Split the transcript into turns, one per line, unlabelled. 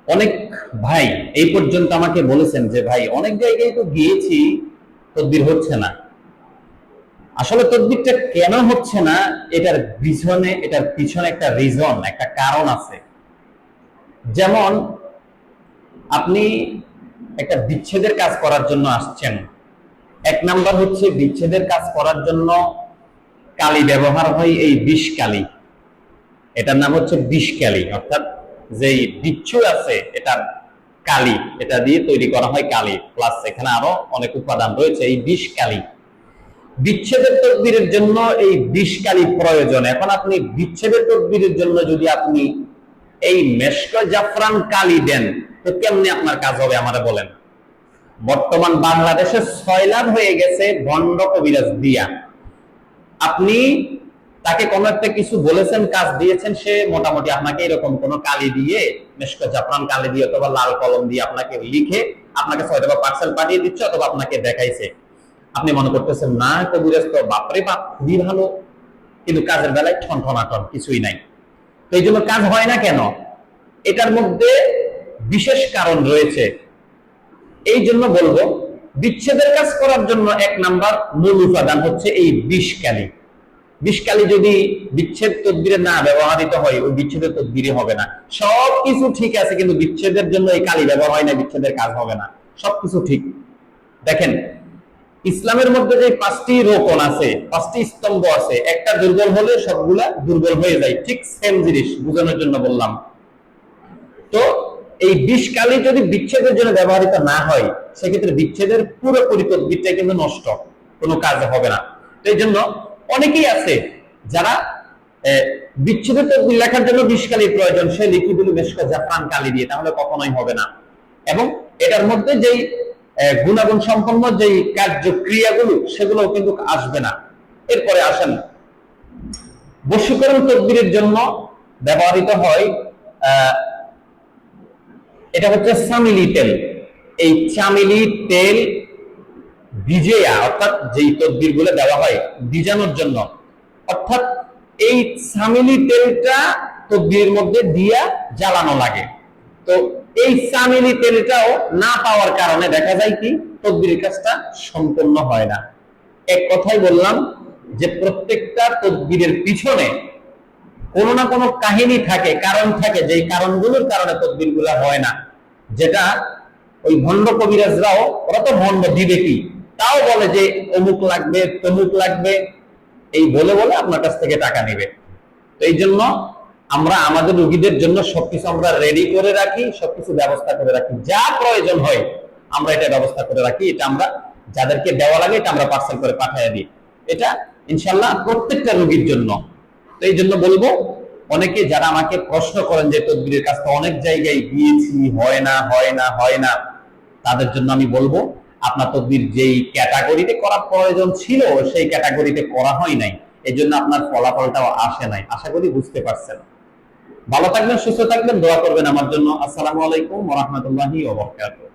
অনেক ভাই এই পর্যন্ত আমাকে বলেছেন যে ভাই অনেক জায়গায় তো গিয়েছি, তদবির হচ্ছে না। আসলে তদবিরটা কেন হচ্ছে না, এটার পিছনে একটা রিজন, একটা কারণ আছে। যেমন আপনি একটা বিচ্ছেদের কাজ করার জন্য আসছেন, এক নাম্বার হচ্ছে বিচ্ছেদের কাজ করার জন্য কালি ব্যবহার হয়, এই বিষ কালি। এটার নাম হচ্ছে বিষ কালি, অর্থাৎ যেই বিচ্ছু আছে এটার কালি, এটা দিয়ে তৈরি করা হয় কালি, প্লাস এখানে আরো অনেক উপাদান রয়েছে। এই বিষ কালি, বিচ্ছেদের তদবিরের জন্য এই বিষ কালি প্রয়োজন। এখন আপনি বিচ্ছেদের তদবিরের জন্য যদি আপনি এই মেশক জাফরান কালি দেন, তো কেমনে আপনার কাজ হবে আমারে বলেন। বর্তমান বাংলাদেশে সয়লাভ হয়ে গেছে ভণ্ড কবিরাজ দিয়া। আপনি তাকে কোনো একটা কিছু বলেছেন, কাজ দিয়েছেন, সে মোটামুটি আপনাকে এরকম কোন কালি দিয়ে, মেশক জাফরান কালি দিয়ে অথবা লাল কলম দিয়ে আপনাকে লিখে আপনাকে হয়তো পার্সেল পাঠিয়ে দিচ্ছে অথবা আপনাকে দেখাইছে। আপনি মনে করতেছেন না কবিরাজ তো বাপরে বাপ খুবই ভালো, কিন্তু কাজের বেলায় ঠনঠনাঠন কিছুই নাই। তো এই জন্য কাজ হয় না কেন? এটার মধ্যে বিশেষ কারণ রয়েছে। এই জন্য বলবো, বিচ্ছেদের কাজ করার জন্য এক নাম্বার মূল উপাদান হচ্ছে এই বিষকালি। বিষকালি যদি বিচ্ছেদ তদবিরে না ব্যবহৃত হয়, ওই বিচ্ছেদের তদবিরে হবে না। সবকিছু ঠিক আছে, কিন্তু বিচ্ছেদের জন্য এই কালি ব্যবহার হয় না, বিচ্ছেদের কাজ হবে না। সবকিছু ঠিক। দেখেন, ইসলামের মধ্যে যে 5টি রোকন আছে, 5টি স্তম্ভ আছে, একটা দুর্বল হলে সবগুলা দুর্বল হয়ে যায়। ঠিক সেম জিনিস বোঝানোর জন্য বললাম। তো এই বিষকালি যদি বিচ্ছেদের জন্য ব্যবহৃত না হয়, সেক্ষেত্রে বিচ্ছেদের পুরোপুরি তদবিরটা কিন্তু নষ্ট, কোনো কাজ হবে না। তো এই জন্য অনেকেই আছে যারা বিচ্ছেদের তদবির লেখার জন্য বিষকালি প্রয়োজন, সে লিখে দিল মেশক জাফরান কালি দিয়ে, তাহলে কখনোই হবে না। এবং এটার মধ্যে যেই গুণাগুণ সম্পন্ন যেই কার্যক্রিয়াগুলো, সেগুলো কিন্তু আসবে না। এরপরে আসেন, বশীকরণ তদবিরের জন্য ব্যবহৃত হয় এটা হচ্ছে চামেলি তেল। এই চামেলি তেল ভিজিয়া, অর্থাৎ যেই তদবির গুলো দেওয়া হয় ভিজানোর জন্য, অর্থাৎ এই চামেলি তেলটা তদবিরের মধ্যে দিয়া জ্বালানো লাগে। তো এই চামেলি তেলটাও না পাওয়ার কারণে দেখা যায় কি, তদবিরের কাজটা সম্পূর্ণ হয় না। এক কথাই বললাম যে প্রত্যেকটা তদবিরের পিছনে কোনো না কোনো কাহিনী থাকে, কারণ থাকে, যেই কারণগুলোর কারণে তদবির গুলা হয় না। যেটা ওই ভণ্ড কবিরাজরাও, ওরা তো ভণ্ড দিবে কি, তাও বলে যে অমুক লাগবে তমুক লাগবে, এই বলে বলে আপনার কাছ থেকে টাকা নেবে। তো এই জন্য আমরা আমাদের রোগীদের জন্য সবকিছু আমরা রেডি করে রাখি, সবকিছু ব্যবস্থা করে রাখি, যা প্রয়োজন হয় আমরা এটা ব্যবস্থা করে রাখি। এটা আমরা যাদেরকে দেওয়া লাগে এটা আমরা পার্সেল করে পাঠিয়ে দিই। এটা ইনশাল্লাহ প্রত্যেকটা রোগীর জন্য। তো এই জন্য বলবো, অনেকে যারা আমাকে প্রশ্ন করেন যে তদবিরের কাজটা অনেক জায়গায় গিয়েছি, হয় না হয় না হয় না, তাদের জন্য আমি বলবো, আপনার তদবির যেই ক্যাটাগরিতে করা প্রয়োজন ছিল সেই ক্যাটাগরিতে করা হয় নাই, এই জন্য আপনার ফলাফলটাও আসে নাই। আশা করি বুঝতে পারছেন। ভালো থাকবেন, সুস্থ থাকবেন, দোয়া করবেন আমার জন্য। আসসালামু আলাইকুম ওয়া রাহমাতুল্লাহি ওয়া বারাকাতুহু।